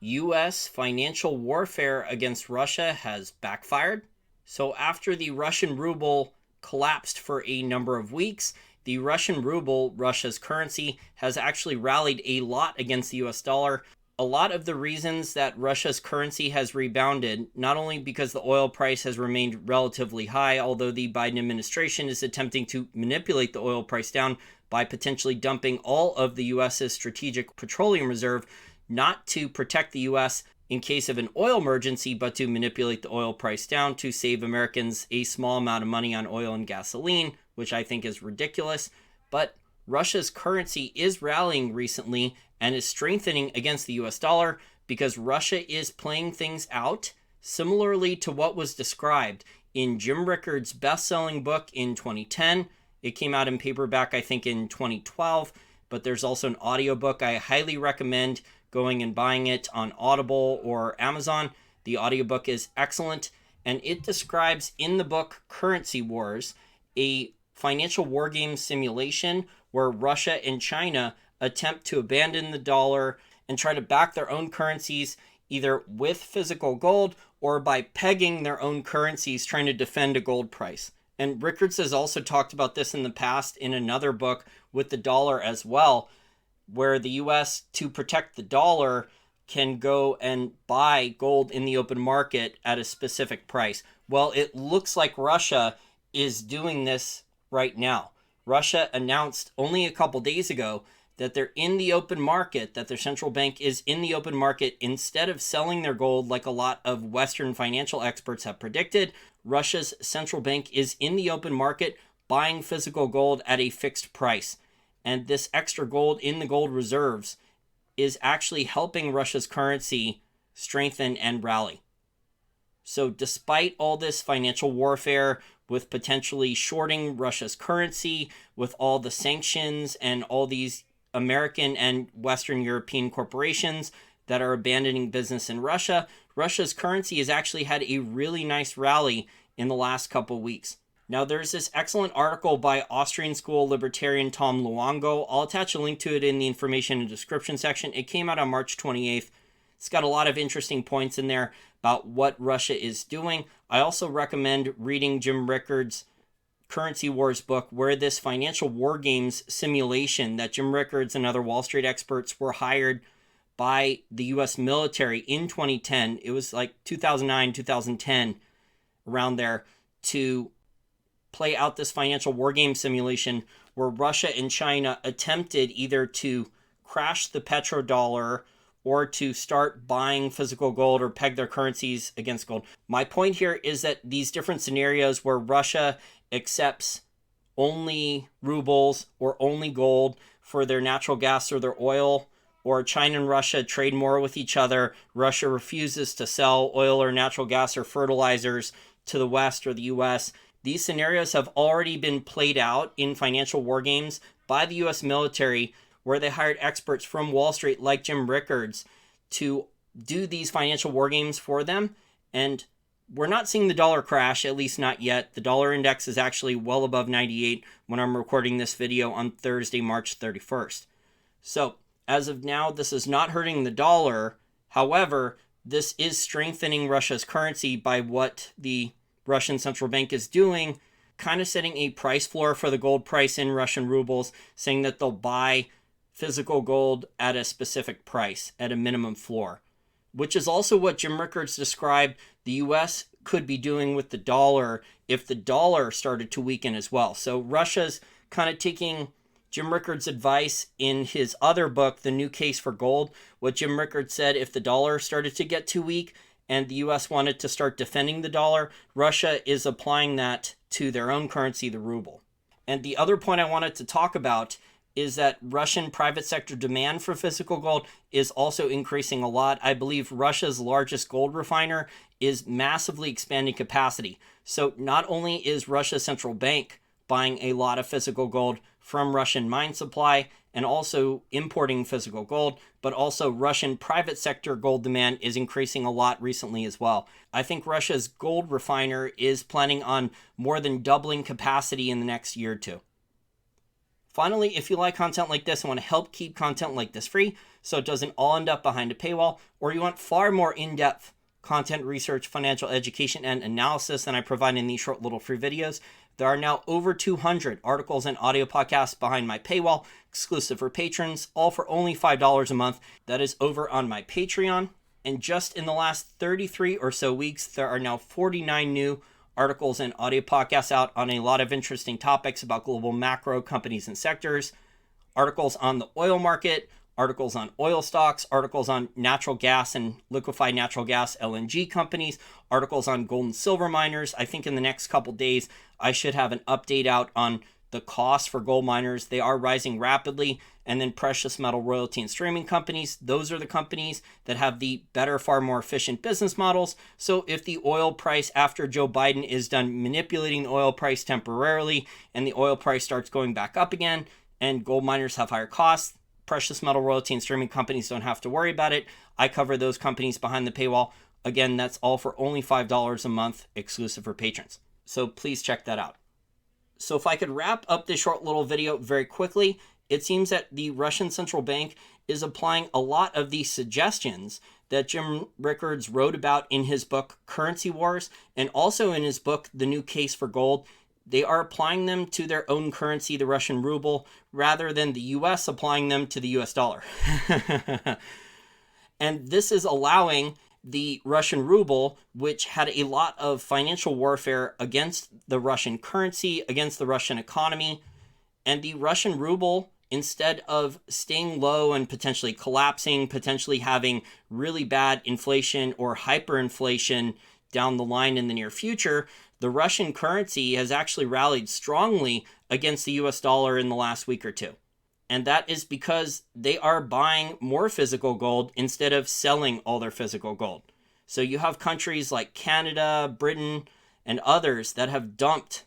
U.S. financial warfare against Russia has backfired. So after the Russian ruble collapsed for a number of weeks, the Russian ruble, Russia's currency, has actually rallied a lot against the US dollar. A lot of the reasons that Russia's currency has rebounded, not only because the oil price has remained relatively high, although the Biden administration is attempting to manipulate the oil price down by potentially dumping all of the US's strategic petroleum reserve, not to protect the US in case of an oil emergency, but to manipulate the oil price down to save Americans a small amount of money on oil and gasoline, which I think is ridiculous. But Russia's currency is rallying recently and is strengthening against the US dollar because Russia is playing things out similarly to what was described in Jim Rickards' best-selling book in 2010. It came out in paperback, I think, in 2012, but there's also an audiobook. I highly recommend going and buying it on Audible or Amazon. The audiobook is excellent, and it describes in the book Currency Wars, a financial war game simulation where Russia and China attempt to abandon the dollar and try to back their own currencies either with physical gold or by pegging their own currencies trying to defend a gold price. And Rickards has also talked about this in the past in another book with the dollar as well, where the US, to protect the dollar, can go and buy gold in the open market at a specific price. Well, it looks like Russia is doing this right now. Russia announced only a couple days ago that they're in the open market, that their central bank is in the open market. Instead of selling their gold like a lot of Western financial experts have predicted, Russia's central bank is in the open market buying physical gold at a fixed price. And this extra gold in the gold reserves is actually helping Russia's currency strengthen and rally. So despite all this financial warfare with potentially shorting Russia's currency, with all the sanctions and all these American and Western European corporations that are abandoning business in Russia, Russia's currency has actually had a really nice rally in the last couple weeks. Now, there's this excellent article by Austrian school libertarian Tom Luongo. I'll attach a link to it in the information and description section. It came out on March 28th. It's got a lot of interesting points in there about what Russia is doing. I also recommend reading Jim Rickards' Currency Wars book, where this financial war games simulation that Jim Rickards and other Wall Street experts were hired by the US military in 2010. It was like 2009, 2010, around there, to play out this financial war game simulation where Russia and China attempted either to crash the petrodollar or to start buying physical gold or peg their currencies against gold. My point here is that these different scenarios where Russia accepts only rubles or only gold for their natural gas or their oil, or China and Russia trade more with each other, Russia refuses to sell oil or natural gas or fertilizers to the West or the US. These scenarios have already been played out in financial war games by the US military, where they hired experts from Wall Street like Jim Rickards to do these financial war games for them. And we're not seeing the dollar crash, at least not yet. The dollar index is actually well above 98 when I'm recording this video on Thursday, March 31st. So as of now, this is not hurting the dollar. However, this is strengthening Russia's currency by what the Russian central bank is doing, kind of setting a price floor for the gold price in Russian rubles, saying that they'll buy physical gold at a specific price, at a minimum floor, which is also what Jim Rickards described the US could be doing with the dollar if the dollar started to weaken as well. So Russia's kind of taking Jim Rickards' advice in his other book, The New Case for Gold. What Jim Rickards said, if the dollar started to get too weak and the US wanted to start defending the dollar, Russia is applying that to their own currency, the ruble. And the other point I wanted to talk about is that Russian private sector demand for physical gold is also increasing a lot. I believe Russia's largest gold refiner is massively expanding capacity. So not only is Russia's central bank buying a lot of physical gold from Russian mine supply and also importing physical gold, but also Russian private sector gold demand is increasing a lot recently as well. I think Russia's gold refiner is planning on more than doubling capacity in the next year or two. Finally, if you like content like this and want to help keep content like this free so it doesn't all end up behind a paywall, or you want far more in-depth content research, financial education, and analysis than I provide in these short little free videos, there are now over 200 articles and audio podcasts behind my paywall, exclusive for patrons, all for only $5 a month. That is over on my Patreon. And just in the last 33 or so weeks, there are now 49 new articles and audio podcasts out on a lot of interesting topics about global macro companies and sectors, articles on the oil market, articles on oil stocks, articles on natural gas and liquefied natural gas LNG companies, articles on gold and silver miners. I think in the next couple days, I should have an update out on the cost for gold miners. They are rising rapidly. And then precious metal royalty and streaming companies. Those are the companies that have the better, far more efficient business models. So if the oil price after Joe Biden is done manipulating the oil price temporarily and the oil price starts going back up again and gold miners have higher costs, precious metal royalty and streaming companies don't have to worry about it. I cover those companies behind the paywall. Again, that's all for only $5 a month, exclusive for patrons. So please check that out. So if I could wrap up this short little video very quickly, it seems that the Russian central bank is applying a lot of these suggestions that Jim Rickards wrote about in his book, Currency Wars, and also in his book, The New Case for Gold. They are applying them to their own currency, the Russian ruble, rather than the US applying them to the US dollar. And this is allowing the Russian ruble, which had a lot of financial warfare against the Russian currency, against the Russian economy, and the Russian ruble, instead of staying low and potentially collapsing, potentially having really bad inflation or hyperinflation down the line in the near future, the Russian currency has actually rallied strongly against the US dollar in the last week or two. And that is because they are buying more physical gold instead of selling all their physical gold. So you have countries like Canada, Britain, and others that have dumped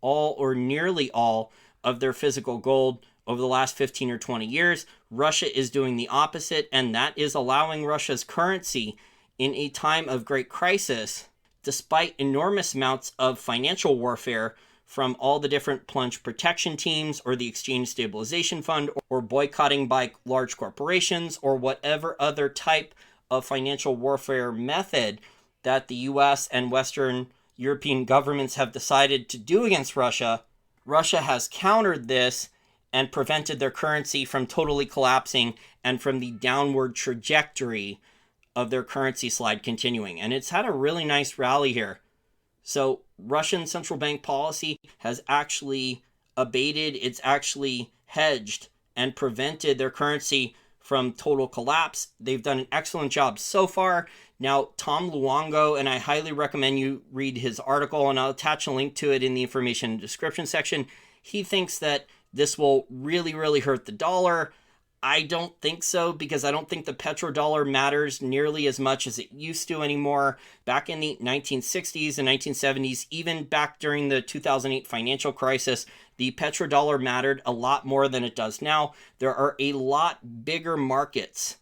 all or nearly all of their physical gold over the last 15 or 20 years. Russia is doing the opposite, and that is allowing Russia's currency in a time of great crisis, despite enormous amounts of financial warfare from all the different plunge protection teams or the exchange stabilization fund or boycotting by large corporations or whatever other type of financial warfare method that the US and Western European governments have decided to do against Russia. Russia has countered this and prevented their currency from totally collapsing and from the downward trajectory of their currency slide continuing. And it's had a really nice rally here. So Russian central bank policy has actually abated, it's actually hedged and prevented their currency from total collapse. They've done an excellent job so far. Now, Tom Luongo, and I highly recommend you read his article, and I'll attach a link to it in the information description section. He thinks that this will really, really hurt the dollar. I don't think so, because I don't think the petrodollar matters nearly as much as it used to anymore. Back in the 1960s and 1970s, even back during the 2008 financial crisis, the petrodollar mattered a lot more than it does now. There are a lot bigger markets,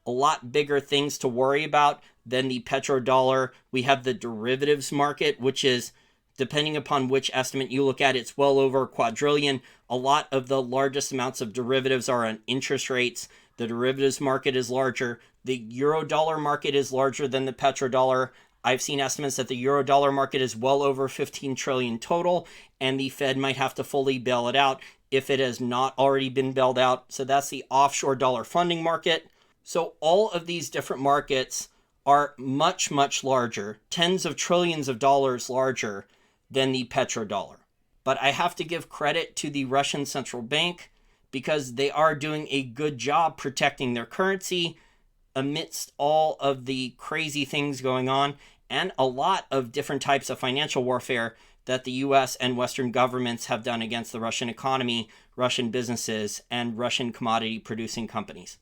a lot bigger things to worry about than the petrodollar. We have the derivatives market, which is, depending upon which estimate you look at, it's well over a quadrillion. A lot of the largest amounts of derivatives are on interest rates. The derivatives market is larger. The euro-dollar market is larger than the petrodollar. I've seen estimates that the euro-dollar market is well over 15 trillion total, and the Fed might have to fully bail it out if it has not already been bailed out. So that's the offshore dollar funding market. So all of these different markets are much, much larger, tens of trillions of dollars larger than the petrodollar. But I have to give credit to the Russian central bank because they are doing a good job protecting their currency amidst all of the crazy things going on and a lot of different types of financial warfare that the US and Western governments have done against the Russian economy, Russian businesses, and Russian commodity producing companies.